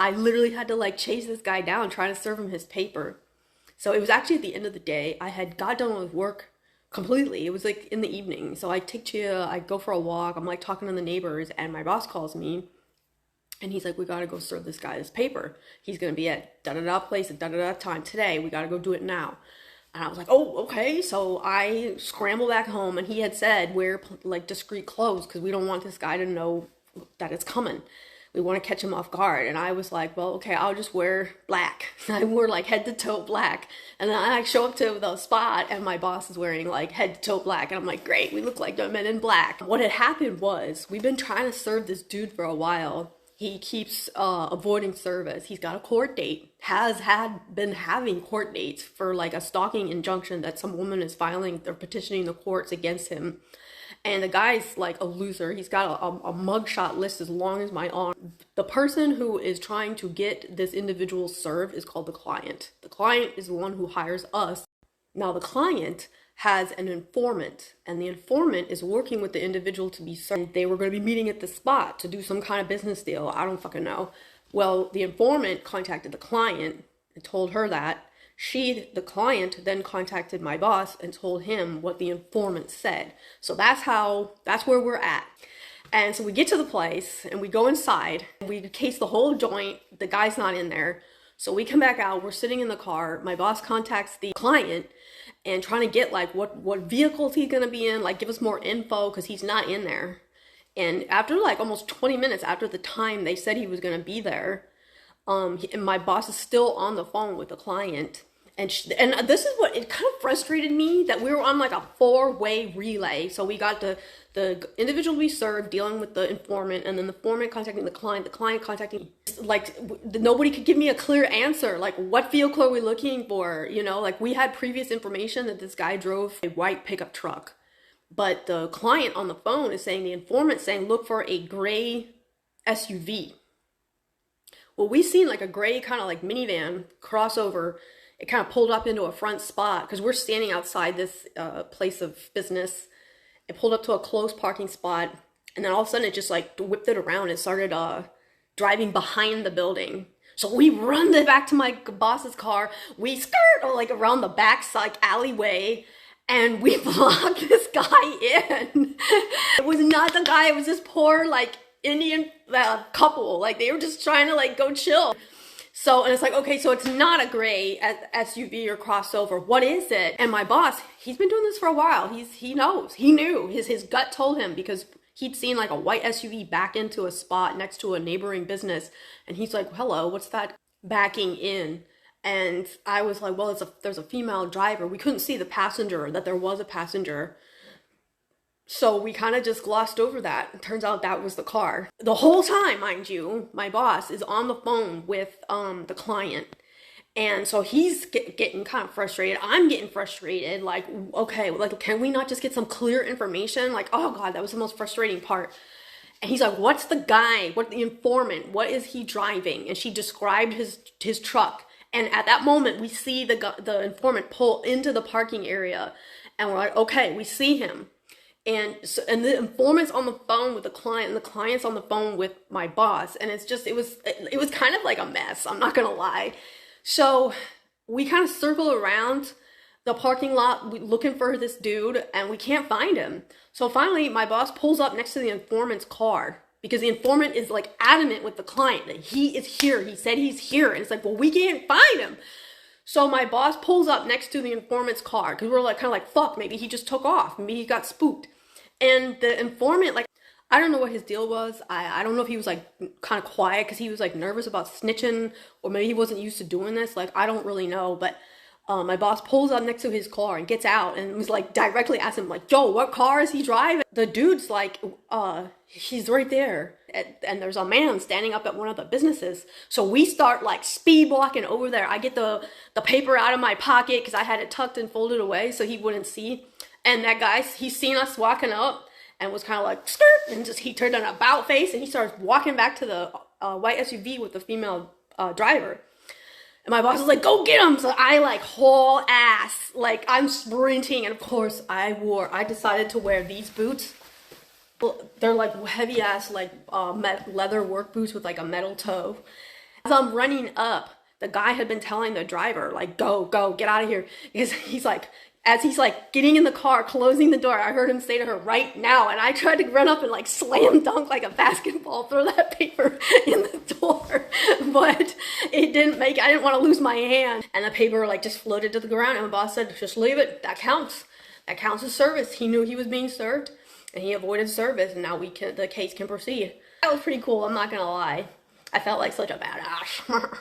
I literally had to like chase this guy down trying to serve him his paper. So it was actually at the end of the day. I had got done with work completely. It was like in the evening. So I take Chia, I go for a walk. I'm like talking to the neighbors, and my boss calls me and he's like, we gotta go serve this guy this paper. He's gonna be at da da da place at da da da time today. We gotta go do it now. And I was like, oh, okay. So I scramble back home, and he had said wear like discreet clothes because we don't want this guy to know that it's coming. We want to catch him off guard. And I was like, well, okay, I'll just wear black. I wore like head to toe black. And then I show up to the spot, and my boss is wearing like head to toe black. And I'm like, great, we look like the men in black. What had happened was we've been trying to serve this dude for a while. He keeps avoiding service. He's got a court date, been having court dates for like a stalking injunction that some woman is filing or petitioning the courts against him. And the guy's like a loser. He's got a mugshot list as long as my arm. The person who is trying to get this individual served is called the client. The client is the one who hires us. Now the client has an informant, and the informant is working with the individual to be served. They were going to be meeting at the spot to do some kind of business deal. I don't fucking know. Well, the informant contacted the client and told her that. The client, then contacted my boss and told him what the informant said. So that's where we're at. And so we get to the place and we go inside. We case the whole joint. The guy's not in there. So we come back out. We're sitting in the car. My boss contacts the client and trying to get like what vehicles he's gonna be in, like give us more info because he's not in there. And after like almost 20 minutes after the time they said he was gonna be there, and my boss is still on the phone with the client. And this is what it kind of frustrated me, that we were on like a 4-way relay. So we got the individual we served dealing with the informant, and then the informant contacting the client contacting, like nobody could give me a clear answer. Like, what vehicle are we looking for? You know, like we had previous information that this guy drove a white pickup truck, but the client on the phone is saying, the informant saying, look for a gray SUV. Well, we seen like a gray kind of like minivan crossover. It kind of pulled up into a front spot because we're standing outside this place of business. It pulled up to a closed parking spot, and then all of a sudden it just like whipped it around and started driving behind the building. So we run back to my boss's car. We skirt like around the back like alleyway, and we block this guy in. It was not the guy. It was this poor like Indian couple. Like they were just trying to like go chill. So, and it's like, okay, so it's not a gray SUV or crossover. What is it? And my boss, he's been doing this for a while. He knows. He knew. His gut told him, because he'd seen like a white SUV back into a spot next to a neighboring business. And he's like, hello, what's that backing in? And I was like, well, there's a female driver. We couldn't see the passenger, that there was a passenger. So we kind of just glossed over that. It turns out that was the car. The whole time, mind you, my boss is on the phone with the client. And so he's getting kind of frustrated. I'm getting frustrated. Like, okay, like, can we not just get some clear information? Like, oh God, that was the most frustrating part. And he's like, what's the guy? What the informant? What is he driving? And she described his truck. And at that moment, we see the informant pull into the parking area. And we're like, okay, we see him. And the informant's on the phone with the client, and the client's on the phone with my boss. And it's just, it was kind of like a mess. I'm not gonna lie. So we kind of circle around the parking lot looking for this dude, and we can't find him. So finally, my boss pulls up next to the informant's car, because the informant is like adamant with the client that he is here. He said he's here. And it's like, well, we can't find him. So my boss pulls up next to the informant's car, because we're like kind of like, fuck, maybe he just took off. Maybe he got spooked. And the informant, like, I don't know what his deal was. I don't know if he was like kind of quiet because he was like nervous about snitching, or maybe he wasn't used to doing this. Like, I don't really know. But my boss pulls up next to his car and gets out and was like directly asking him, like, yo, what car is he driving? The dude's like, he's right there. And there's a man standing up at one of the businesses. So we start like speed walking over there. I get the paper out of my pocket because I had it tucked and folded away so he wouldn't see. And that guy, he's seen us walking up and was kind of like, skirt, and just he turned an about face and he starts walking back to the white SUV with the female driver. And my boss was like, go get him. So I like haul ass, like I'm sprinting. And of course I decided to wear these boots. They're like heavy ass, like leather work boots with like a metal toe. As I'm running up, the guy had been telling the driver, like, go, go, get out of here. Because he's like, as he's like getting in the car, closing the door, I heard him say to her, right now. And I tried to run up and like slam dunk like a basketball, throw that paper in the door. But it didn't make, I didn't want to lose my hand. And the paper like just floated to the ground. And my boss said, just leave it. That counts. That counts as service. He knew he was being served and he avoided service. And now the case can proceed. That was pretty cool. I'm not going to lie. I felt like such a badass.